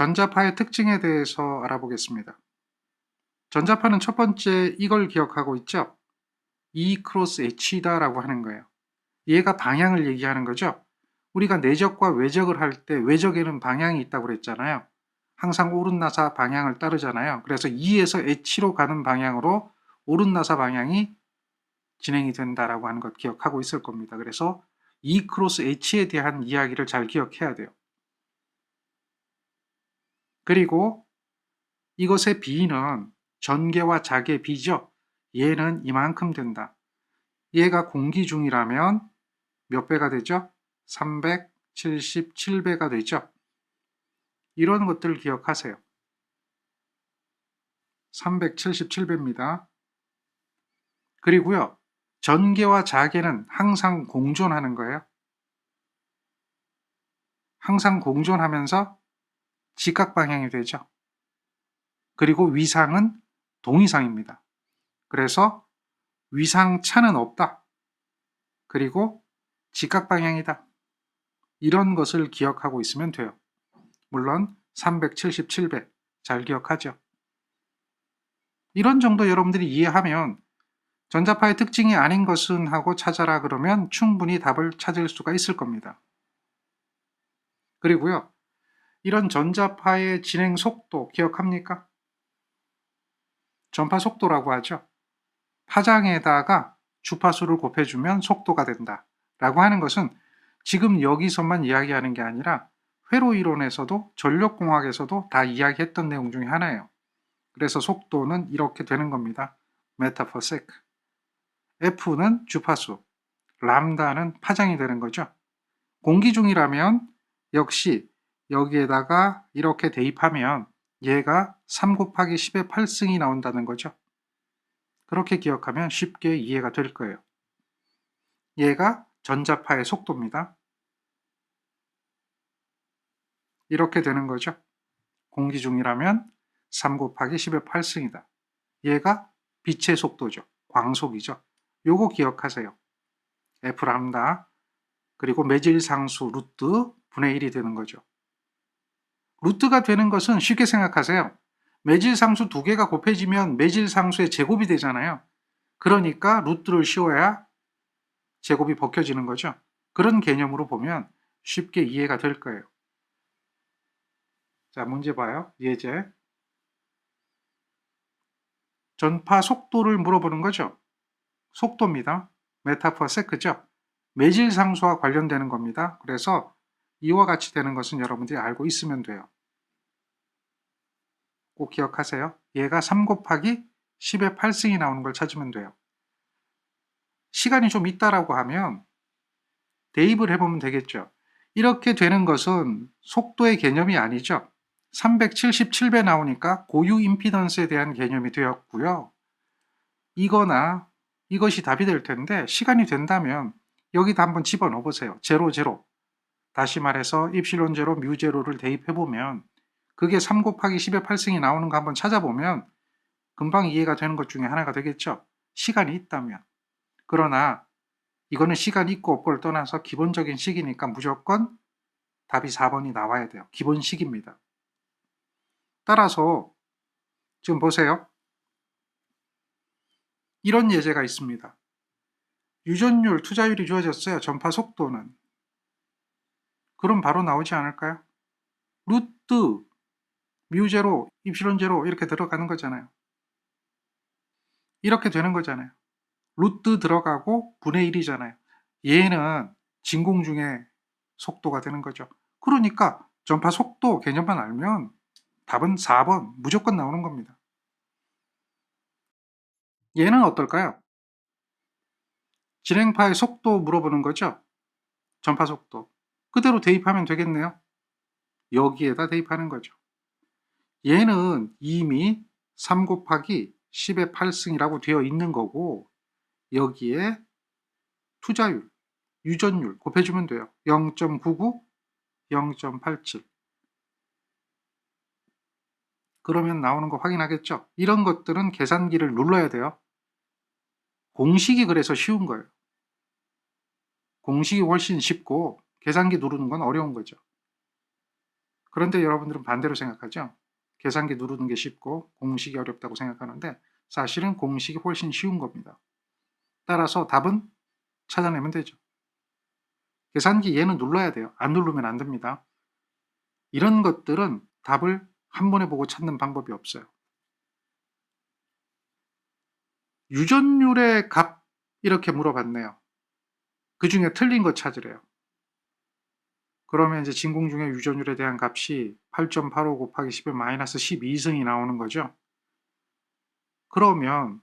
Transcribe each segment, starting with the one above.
전자파의 특징에 대해서 알아보겠습니다. 전자파는 첫 번째 이걸 기억하고 있죠? E 크로스 H다라고 하는 거예요. 얘가 방향을 얘기하는 거죠. 우리가 내적과 외적을 할 때 외적에는 방향이 있다고 그랬잖아요. 항상 오른나사 방향을 따르잖아요. 그래서 E에서 H로 가는 방향으로 오른나사 방향이 진행이 된다라고 하는 것 기억하고 있을 겁니다. 그래서 E 크로스 H에 대한 이야기를 잘 기억해야 돼요. 그리고 이것의 B는 전개와 작의 B죠. 얘는 이만큼 된다. 얘가 공기 중이라면 몇 배가 되죠? 377배가 되죠. 이런 것들을 기억하세요. 377배입니다. 그리고요. 전개와 자개는 항상 공존하는 거예요. 항상 공존하면서 직각방향이 되죠. 그리고 위상은 동위상입니다. 그래서 위상차는 없다. 그리고 직각방향이다. 이런 것을 기억하고 있으면 돼요. 물론 377배 잘 기억하죠. 이런 정도 여러분들이 이해하면 전자파의 특징이 아닌 것은 하고 찾아라 그러면 충분히 답을 찾을 수가 있을 겁니다. 그리고요. 이런 전자파의 진행 속도 기억합니까? 전파 속도라고 하죠. 파장에다가 주파수를 곱해주면 속도가 된다 라고 하는 것은 지금 여기서만 이야기하는 게 아니라 회로이론에서도 전력공학에서도 다 이야기했던 내용 중에 하나예요. 그래서 속도는 이렇게 되는 겁니다. 메타 per sec. F는 주파수, 람다는 파장이 되는 거죠. 공기 중이라면 역시 여기에다가 이렇게 대입하면 얘가 3 곱하기 10의 8승이 나온다는 거죠. 그렇게 기억하면 쉽게 이해가 될 거예요. 얘가 전자파의 속도입니다. 이렇게 되는 거죠. 공기 중이라면 3 곱하기 10의 8승이다. 얘가 빛의 속도죠. 광속이죠. 요거 기억하세요. F 람다 그리고 매질상수 루트 분의 1이 되는 거죠. 루트가 되는 것은 쉽게 생각하세요. 매질상수 두 개가 곱해지면 매질상수의 제곱이 되잖아요. 그러니까 루트를 씌워야 제곱이 벗겨지는 거죠. 그런 개념으로 보면 쉽게 이해가 될 거예요. 자, 문제 봐요. 예제. 전파 속도를 물어보는 거죠. 속도입니다. 메타 퍼 세크죠. 매질상수와 관련되는 겁니다. 그래서 이와 같이 되는 것은 여러분들이 알고 있으면 돼요. 꼭 기억하세요. 얘가 3 곱하기 10의 8승이 나오는 걸 찾으면 돼요. 시간이 좀 있다라고 하면 대입을 해보면 되겠죠. 이렇게 되는 것은 속도의 개념이 아니죠. 377배 나오니까 고유 임피던스에 대한 개념이 되었고요. 이거나 이것이 답이 될 텐데 시간이 된다면 여기다 한번 집어넣어 보세요. 제로 제로. 다시 말해서 입실론 제로 뮤 제로를 대입해 보면 그게 3 곱하기 10의 8승이 나오는 거 한번 찾아보면 금방 이해가 되는 것 중에 하나가 되겠죠. 시간이 있다면. 그러나 이거는 시간이 있고 없고를 떠나서 기본적인 식이니까 무조건 답이 4번이 나와야 돼요. 기본식입니다. 따라서 지금 보세요. 이런 예제가 있습니다. 유전율, 투자율이 주어졌어요. 전파 속도는. 그럼 바로 나오지 않을까요? 루트, 뮤제로, 입실론 제로 이렇게 들어가는 거잖아요. 이렇게 되는 거잖아요. 루트 들어가고 분의 1이잖아요. 얘는 진공 중의 속도가 되는 거죠. 그러니까 전파 속도 개념만 알면 답은 4번 무조건 나오는 겁니다. 얘는 어떨까요? 진행파의 속도 물어보는 거죠. 전파 속도. 그대로 대입하면 되겠네요. 여기에다 대입하는 거죠. 얘는 이미 3 곱하기 10의 8승이라고 되어 있는 거고 여기에 투자율, 유전율 곱해주면 돼요. 0.99, 0.87. 그러면 나오는 거 확인하겠죠? 이런 것들은 계산기를 눌러야 돼요. 공식이 그래서 쉬운 거예요. 공식이 훨씬 쉽고 계산기 누르는 건 어려운 거죠. 그런데 여러분들은 반대로 생각하죠. 계산기 누르는 게 쉽고 공식이 어렵다고 생각하는데 사실은 공식이 훨씬 쉬운 겁니다. 따라서 답은 찾아내면 되죠. 계산기 얘는 눌러야 돼요. 안 누르면 안 됩니다. 이런 것들은 답을 한 번에 보고 찾는 방법이 없어요. 유전율의 값 이렇게 물어봤네요. 그 중에 틀린 거 찾으래요. 그러면 이제 진공 중의 유전율에 대한 값이 8.85 곱하기 10의 마이너스 12승이 나오는 거죠. 그러면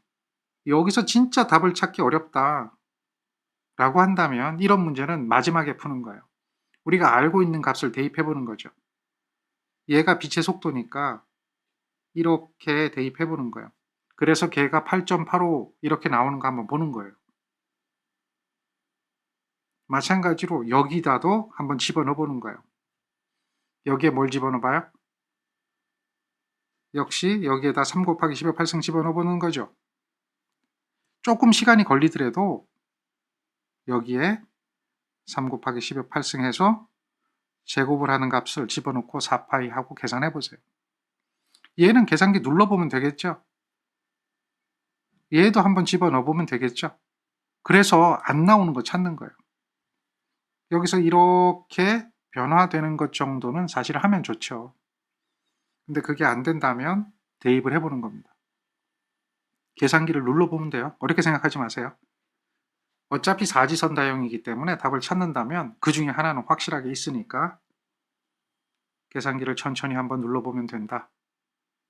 여기서 진짜 답을 찾기 어렵다 라고 한다면 이런 문제는 마지막에 푸는 거예요. 우리가 알고 있는 값을 대입해 보는 거죠. 얘가 빛의 속도니까 이렇게 대입해 보는 거예요. 그래서 걔가 8.85 이렇게 나오는 거 한번 보는 거예요. 마찬가지로 여기다도 한번 집어넣어 보는 거예요. 여기에 뭘 집어넣어 봐요? 역시 여기에다 3 곱하기 10의 8승 집어넣어 보는 거죠. 조금 시간이 걸리더라도 여기에 3 곱하기 10의 8승 해서 제곱을 하는 값을 집어넣고 4파이 하고 계산해 보세요. 얘는 계산기 눌러보면 되겠죠. 얘도 한번 집어넣어 보면 되겠죠. 그래서 안 나오는 거 찾는 거예요. 여기서 이렇게 변화되는 것 정도는 사실 하면 좋죠. 근데 그게 안 된다면 대입을 해보는 겁니다. 계산기를 눌러보면 돼요. 어렵게 생각하지 마세요. 어차피 사지선다형이기 때문에 답을 찾는다면 그 중에 하나는 확실하게 있으니까 계산기를 천천히 한번 눌러보면 된다.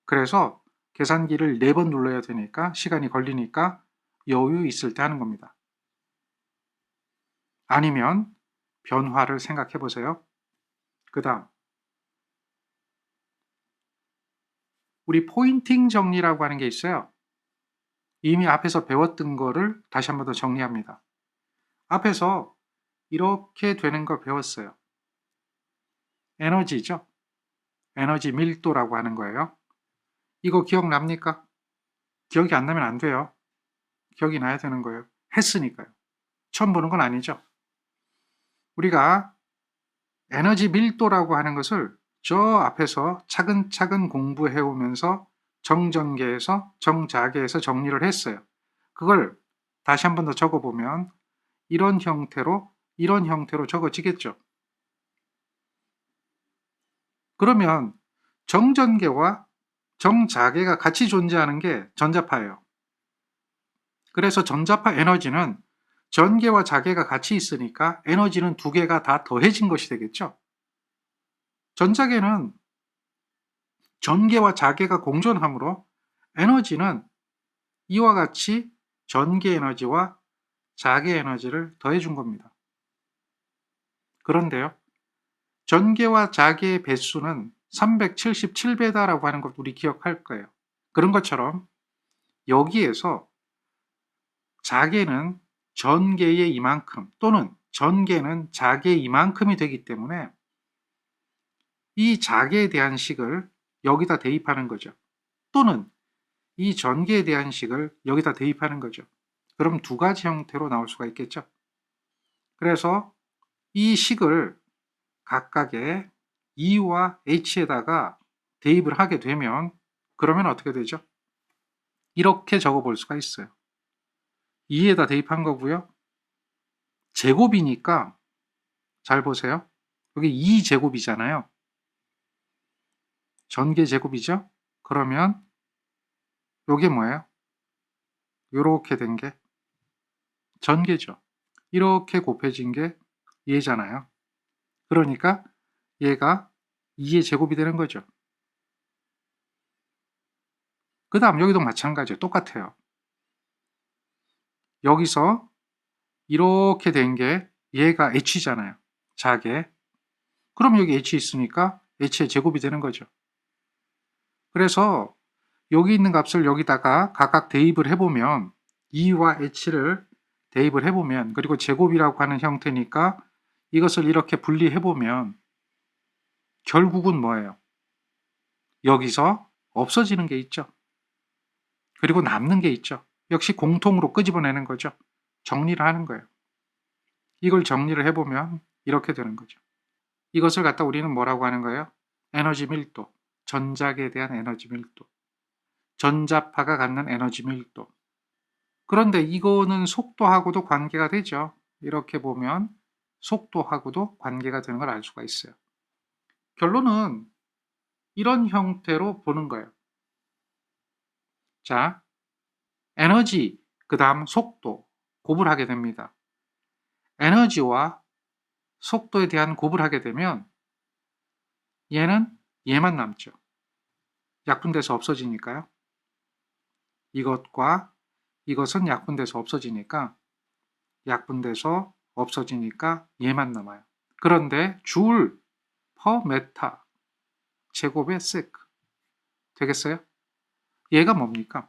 그래서 계산기를 4번 눌러야 되니까 시간이 걸리니까 여유 있을 때 하는 겁니다. 아니면 변화를 생각해 보세요. 그 다음 우리 포인팅 정리라고 하는 게 있어요. 이미 앞에서 배웠던 거를 다시 한번 더 정리합니다. 앞에서 이렇게 되는 거 배웠어요. 에너지죠. 에너지 밀도라고 하는 거예요. 이거 기억납니까? 기억이 안 나면 안 돼요. 기억이 나야 되는 거예요. 했으니까요. 처음 보는 건 아니죠. 우리가 에너지 밀도라고 하는 것을 저 앞에서 차근차근 공부해 오면서 정전계에서 정자계에서 정리를 했어요. 그걸 다시 한번 더 적어보면 이런 형태로 적어지겠죠. 그러면 정전계와 정자계가 같이 존재하는 게 전자파예요. 그래서 전자파 에너지는 전계와 자계가 같이 있으니까 에너지는 두 개가 다 더해진 것이 되겠죠. 전자계는 전계와 자계가 공존하므로 에너지는 이와 같이 전계 에너지와 자계 에너지를 더해준 겁니다. 그런데요, 전계와 자계의 배수는 377배다라고 하는 것 우리 기억할 거예요. 그런 것처럼 여기에서 자계는 전계의 이만큼 또는 전계는 자계의 이만큼이 되기 때문에 이 자계에 대한 식을 여기다 대입하는 거죠. 또는 이 전계에 대한 식을 여기다 대입하는 거죠. 그럼 두 가지 형태로 나올 수가 있겠죠. 그래서 이 식을 각각의 E와 H에다가 대입을 하게 되면 그러면 어떻게 되죠? 이렇게 적어 볼 수가 있어요. 2에다 대입한 거고요. 제곱이니까 잘 보세요. 여기 2제곱이잖아요. 전개 제곱이죠? 그러면 이게 뭐예요? 이렇게 된 게 전개죠. 이렇게 곱해진 게 얘잖아요. 그러니까 얘가 2의 제곱이 되는 거죠. 그 다음 여기도 마찬가지예요. 똑같아요. 여기서 이렇게 된 게 얘가 h잖아요. 자계. 그럼 여기 h 있으니까 h의 제곱이 되는 거죠. 그래서 여기 있는 값을 여기다가 각각 대입을 해보면 2와 h를 대입을 해보면 그리고 제곱이라고 하는 형태니까 이것을 이렇게 분리해보면 결국은 뭐예요? 여기서 없어지는 게 있죠. 그리고 남는 게 있죠. 역시 공통으로 끄집어내는 거죠. 정리를 하는 거예요. 이걸 정리를 해보면 이렇게 되는 거죠. 이것을 갖다 우리는 뭐라고 하는 거예요? 에너지 밀도, 전작에 대한 에너지 밀도, 전자파가 갖는 에너지 밀도. 그런데 이거는 속도하고도 관계가 되죠. 이렇게 보면 속도하고도 관계가 되는 걸 알 수가 있어요. 결론은 이런 형태로 보는 거예요. 자, 에너지, 그 다음 속도, 곱을 하게 됩니다. 에너지와 속도에 대한 곱을 하게 되면 얘는 얘만 남죠. 약분돼서 없어지니까요. 이것과 이것은 약분돼서 없어지니까 얘만 남아요. 그런데 줄 퍼 메타 제곱의 세크 되겠어요? 얘가 뭡니까?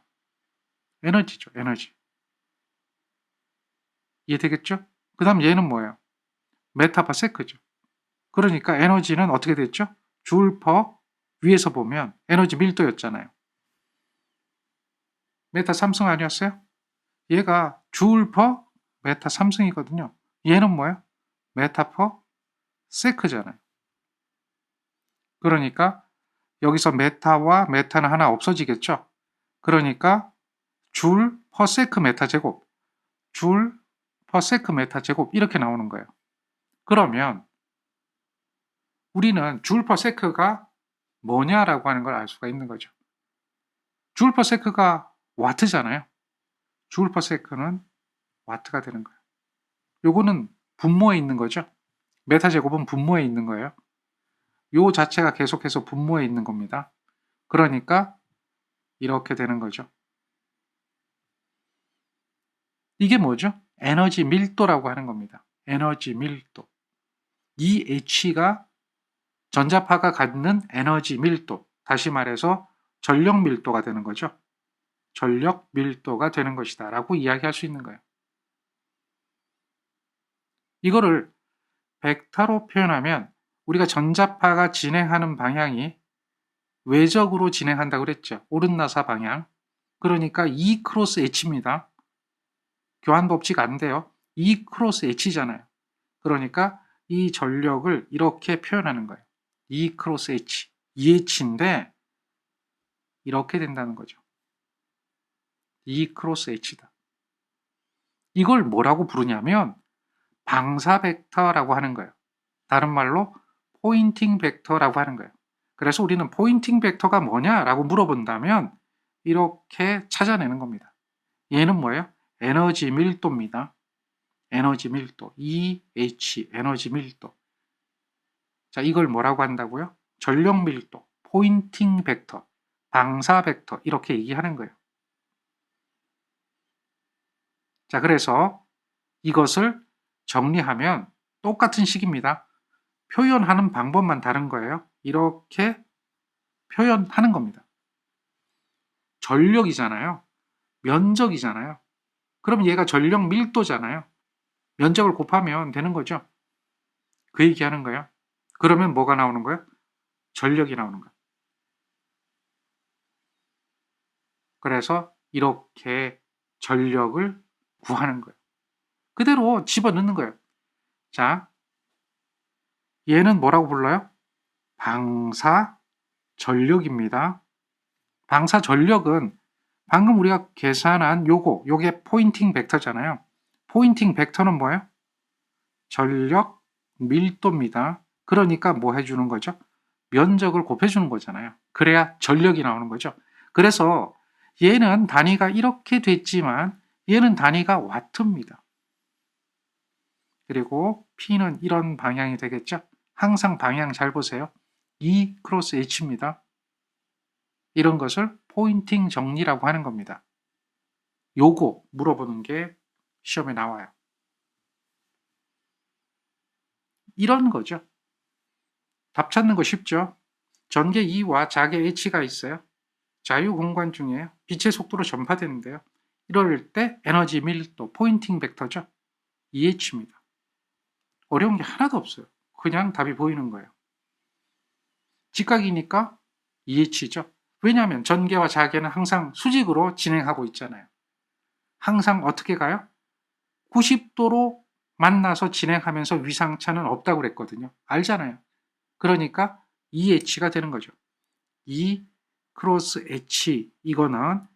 에너지죠. 에너지. 이해되겠죠? 그 다음 얘는 뭐예요? 메타 퍼 세크죠. 그러니까 에너지는 어떻게 됐죠? 줄 퍼 위에서 보면 에너지 밀도였잖아요. 메타 3승 아니었어요? 얘가 줄 퍼 메타 3승이거든요. 얘는 뭐예요? 메타 퍼 세크잖아요. 그러니까 여기서 메타와 메타는 하나 없어지겠죠? 그러니까 줄 퍼 세크 메타 제곱, 줄 퍼 세크 메타 제곱 이렇게 나오는 거예요. 그러면 우리는 줄 퍼 세크가 뭐냐라고 하는 걸 알 수가 있는 거죠. 줄 퍼 세크가 와트잖아요. 줄 퍼 세크는 와트가 되는 거예요. 요거는 분모에 있는 거죠. 메타 제곱은 분모에 있는 거예요. 요 자체가 계속해서 분모에 있는 겁니다. 그러니까 이렇게 되는 거죠. 이게 뭐죠? 에너지 밀도라고 하는 겁니다. 에너지 밀도. 이 H가 전자파가 갖는 에너지 밀도, 다시 말해서 전력 밀도가 되는 거죠. 전력 밀도가 되는 것이다 라고 이야기할 수 있는 거예요. 이거를 벡터로 표현하면 우리가 전자파가 진행하는 방향이 외적으로 진행한다고 그랬죠. 오른나사 방향. 그러니까 E 크로스 H입니다. 교환 법칙 안 돼요. E 크로스 H잖아요. 그러니까 이 전력을 이렇게 표현하는 거예요. E 크로스 H. EH인데 이렇게 된다는 거죠. E 크로스 H다. 이걸 뭐라고 부르냐면 방사 벡터라고 하는 거예요. 다른 말로 포인팅 벡터라고 하는 거예요. 그래서 우리는 포인팅 벡터가 뭐냐라고 물어본다면 이렇게 찾아내는 겁니다. 얘는 뭐예요? 에너지 밀도입니다. 에너지 밀도, EH, 에너지 밀도. 자, 이걸 뭐라고 한다고요? 전력 밀도, 포인팅 벡터, 방사 벡터 이렇게 얘기하는 거예요. 자, 그래서 이것을 정리하면 똑같은 식입니다. 표현하는 방법만 다른 거예요. 이렇게 표현하는 겁니다. 전력이잖아요. 면적이잖아요. 그럼 얘가 전력 밀도잖아요. 면적을 곱하면 되는 거죠. 그 얘기하는 거예요. 그러면 뭐가 나오는 거예요? 전력이 나오는 거예요. 그래서 이렇게 전력을 구하는 거예요. 그대로 집어넣는 거예요. 자, 얘는 뭐라고 불러요? 방사 전력입니다. 방사 전력은 방금 우리가 계산한 요게 포인팅 벡터잖아요. 포인팅 벡터는 뭐예요? 전력 밀도입니다. 그러니까 뭐 해주는 거죠? 면적을 곱해주는 거잖아요. 그래야 전력이 나오는 거죠. 그래서 얘는 단위가 이렇게 됐지만 얘는 단위가 와트입니다. 그리고 P는 이런 방향이 되겠죠. 항상 방향 잘 보세요. E 크로스 H입니다. 이런 것을 포인팅 정리라고 하는 겁니다. 요거 물어보는 게 시험에 나와요. 이런 거죠. 답 찾는 거 쉽죠? 전개 E와 자개 H가 있어요. 자유 공간 중에 빛의 속도로 전파되는데요. 이럴 때 에너지 밀도, 포인팅 벡터죠. EH입니다. 어려운 게 하나도 없어요. 그냥 답이 보이는 거예요. 직각이니까 EH죠. 왜냐하면 전개와 자개는 항상 수직으로 진행하고 있잖아요. 항상 어떻게 가요? 90도로 만나서 진행하면서 위상차는 없다고 그랬거든요. 알잖아요. 그러니까 2h가 되는 거죠. 2 크로스 h 이거는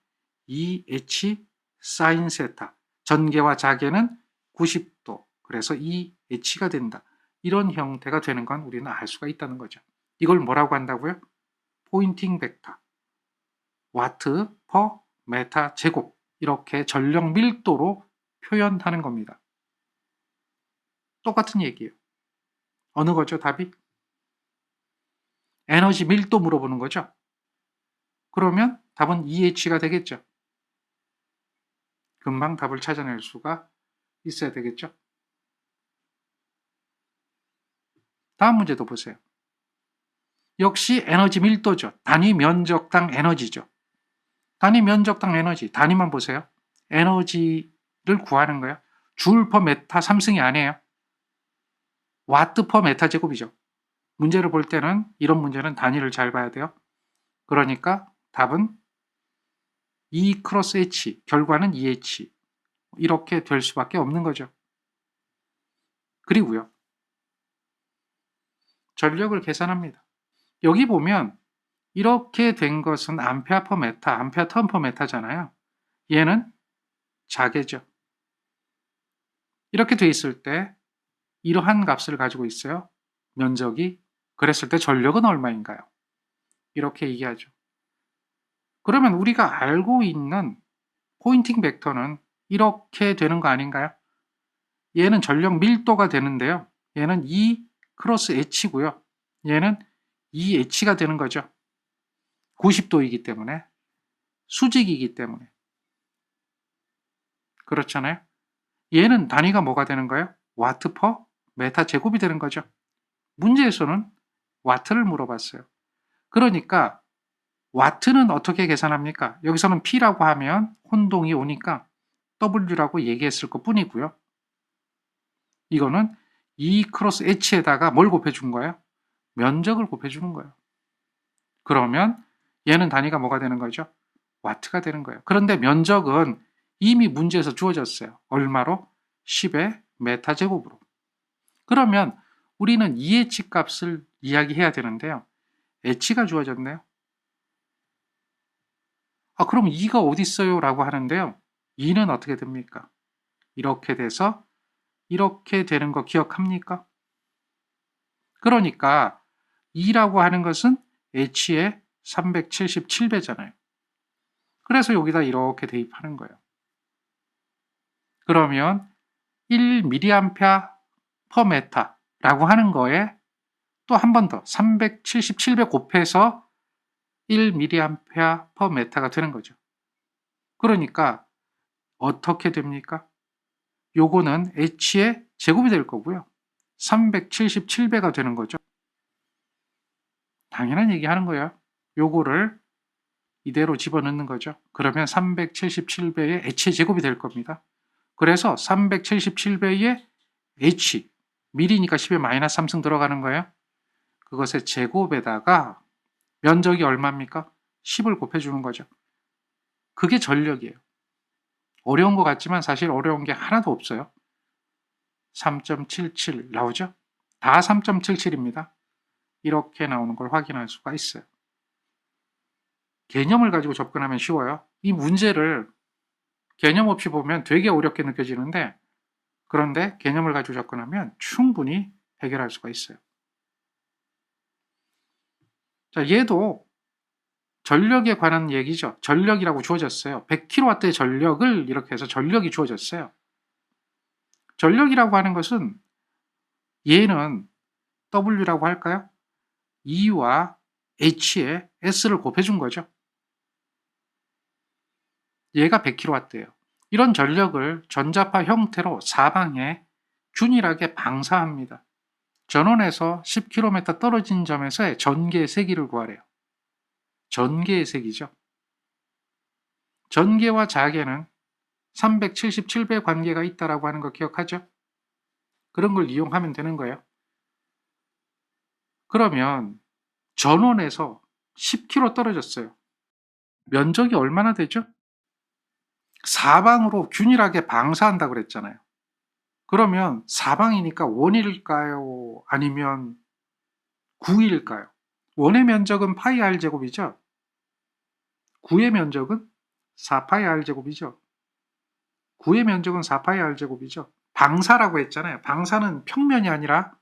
2h 사인 세타. 전개와 자개는 90도. 그래서 2h가 된다. 이런 형태가 되는 건 우리는 알 수가 있다는 거죠. 이걸 뭐라고 한다고요? 포인팅 벡터. 와트 퍼 메타 제곱. 이렇게 전력 밀도로 표현하는 겁니다. 똑같은 얘기예요. 어느 거죠, 답이? 에너지 밀도 물어보는 거죠. 그러면 답은 EH가 되겠죠. 금방 답을 찾아낼 수가 있어야 되겠죠. 다음 문제도 보세요. 역시 에너지 밀도죠. 단위 면적당 에너지죠. 단위 면적당 에너지, 단위만 보세요. 에너지를 구하는 거예요. 줄 퍼 메타 3승이 아니에요. 와트 퍼 메타 제곱이죠. 문제를 볼 때는 이런 문제는 단위를 잘 봐야 돼요. 그러니까 답은 2 크로스 H, 결과는 2H. 이렇게 될 수밖에 없는 거죠. 그리고요. 전력을 계산합니다. 여기 보면 이렇게 된 것은 암페어 퍼 메타, 암페어 턴 퍼 메타잖아요. 얘는 자개죠. 이렇게 돼 있을 때 이러한 값을 가지고 있어요. 면적이. 그랬을 때 전력은 얼마인가요? 이렇게 얘기하죠. 그러면 우리가 알고 있는 포인팅 벡터는 이렇게 되는 거 아닌가요? 얘는 전력 밀도가 되는데요. 얘는 2 크로스 H고요. 얘는 2H가 되는 거죠. 90도이기 때문에. 수직이기 때문에. 그렇잖아요. 얘는 단위가 뭐가 되는 거예요? 와트 퍼 메타 제곱이 되는 거죠. 문제에서는 와트를 물어봤어요. 그러니까 와트는 어떻게 계산합니까? 여기서는 P라고 하면 혼동이 오니까 W라고 얘기했을 것 뿐이고요. 이거는 2 크로스 H에다가 뭘 곱해준 거예요? 면적을 곱해주는 거예요. 그러면 얘는 단위가 뭐가 되는 거죠? 와트가 되는 거예요. 그런데 면적은 이미 문제에서 주어졌어요. 얼마로? 10의 메타 제곱으로. 그러면 우리는 2H 값을 이야기해야 되는데요. H가 주어졌네요. 그럼 2가 어디 있어요? 라고 하는데요. 2는 어떻게 됩니까? 이렇게 돼서 이렇게 되는 거 기억합니까? 그러니까 2라고 하는 것은 H의 377배잖아요. 그래서 여기다 이렇게 대입하는 거예요. 그러면 1mA per m라고 하는 거에 또 한 번 더 377배 곱해서 1mA per m가 되는 거죠. 그러니까 어떻게 됩니까? 요거는 H의 제곱이 될 거고요. 377배가 되는 거죠. 당연한 얘기 하는 거예요. 요거를 이대로 집어넣는 거죠. 그러면 377배의 H의 제곱이 될 겁니다. 그래서 377배의 H, 밀이니까 10에 마이너스 3승 들어가는 거예요. 그것의 제곱에다가 면적이 얼마입니까? 10을 곱해주는 거죠. 그게 전력이에요. 어려운 것 같지만 사실 어려운 게 하나도 없어요. 3.77 나오죠? 다 3.77입니다. 이렇게 나오는 걸 확인할 수가 있어요. 개념을 가지고 접근하면 쉬워요. 이 문제를 개념 없이 보면 되게 어렵게 느껴지는데 그런데 개념을 가지고 접근하면 충분히 해결할 수가 있어요. 자, 얘도 전력에 관한 얘기죠. 전력이라고 주어졌어요. 100kW의 전력을 이렇게 해서 전력이 주어졌어요. 전력이라고 하는 것은 얘는 W라고 할까요? E와 H에 S를 곱해준 거죠. 얘가 100kW예요. 이런 전력을 전자파 형태로 사방에 균일하게 방사합니다. 전원에서 10km 떨어진 점에서의 전개의 세기를 구하래요. 전개의 세기죠. 전개와 자개는 377배 관계가 있다라고 하는 거 기억하죠? 그런 걸 이용하면 되는 거예요. 그러면 전원에서 10km 떨어졌어요. 면적이 얼마나 되죠? 사방으로 균일하게 방사한다고 그랬잖아요. 그러면 사방이니까 원일까요? 아니면 구일까요? 원의 면적은 파이 r 제곱이죠. 9의 면적은 4파이 r 제곱이죠. 9의 면적은 4파이 r 제곱이죠. 방사라고 했잖아요. 방사는 평면이 아니라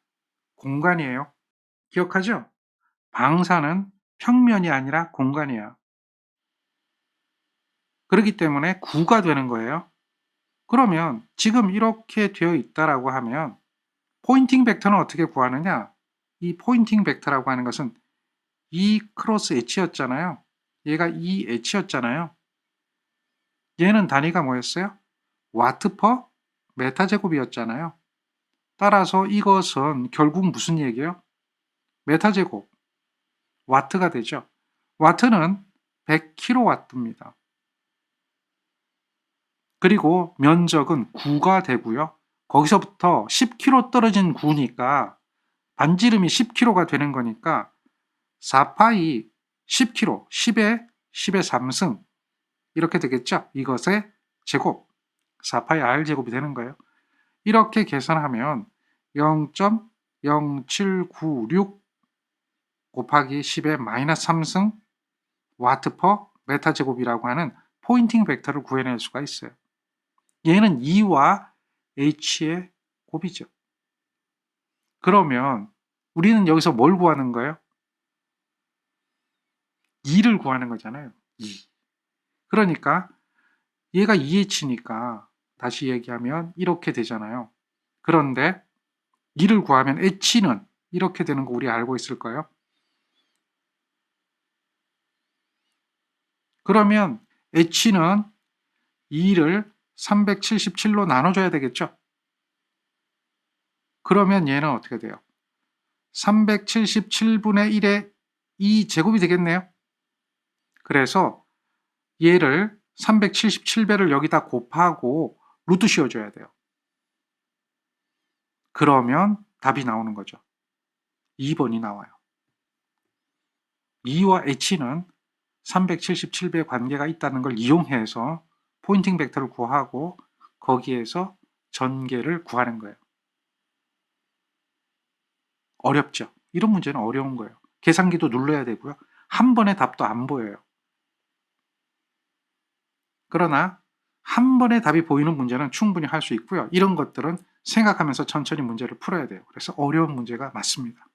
공간이에요. 기억하죠? 방사는 평면이 아니라 공간이에요. 그렇기 때문에 9가 되는 거예요. 그러면 지금 이렇게 되어 있다라고 하면 포인팅 벡터는 어떻게 구하느냐? 이 포인팅 벡터라고 하는 것은 E 크로스 H였잖아요. 얘가 E H였잖아요. 얘는 단위가 뭐였어요? 와트 퍼 메타 제곱이었잖아요. 따라서 이것은 결국 무슨 얘기예요? 메타 제곱 와트가 되죠. 와트는 100kW입니다. 그리고 면적은 9가 되고요. 거기서부터 10km 떨어진 9니까 반지름이 10km가 되는 거니까 4파이 10km, 10의 3승 이렇게 되겠죠. 이것의 제곱 4파이 r 제곱이 되는 거예요. 이렇게 계산하면 0.0796 곱하기 10의 마이너스 3승 와트 퍼 메타 제곱이라고 하는 포인팅 벡터를 구해낼 수가 있어요. 얘는 E와 H의 곱이죠. 그러면 우리는 여기서 뭘 구하는 거예요? E를 구하는 거잖아요. E. 그러니까 얘가 EH니까 다시 얘기하면 이렇게 되잖아요. 그런데 E를 구하면 H는 이렇게 되는 거 우리 알고 있을 거예요. 그러면 H는 2를 377로 나눠줘야 되겠죠? 그러면 얘는 어떻게 돼요? 377분의 1의 2제곱이 되겠네요. 그래서 얘를 377배를 여기다 곱하고 루트 씌워줘야 돼요. 그러면 답이 나오는 거죠. 2번이 나와요. E와 H는 377배의 관계가 있다는 걸 이용해서 포인팅 벡터를 구하고 거기에서 전개를 구하는 거예요. 어렵죠? 이런 문제는 어려운 거예요. 계산기도 눌러야 되고요. 한 번에 답도 안 보여요. 그러나 한 번에 답이 보이는 문제는 충분히 할 수 있고요. 이런 것들은 생각하면서 천천히 문제를 풀어야 돼요. 그래서 어려운 문제가 맞습니다.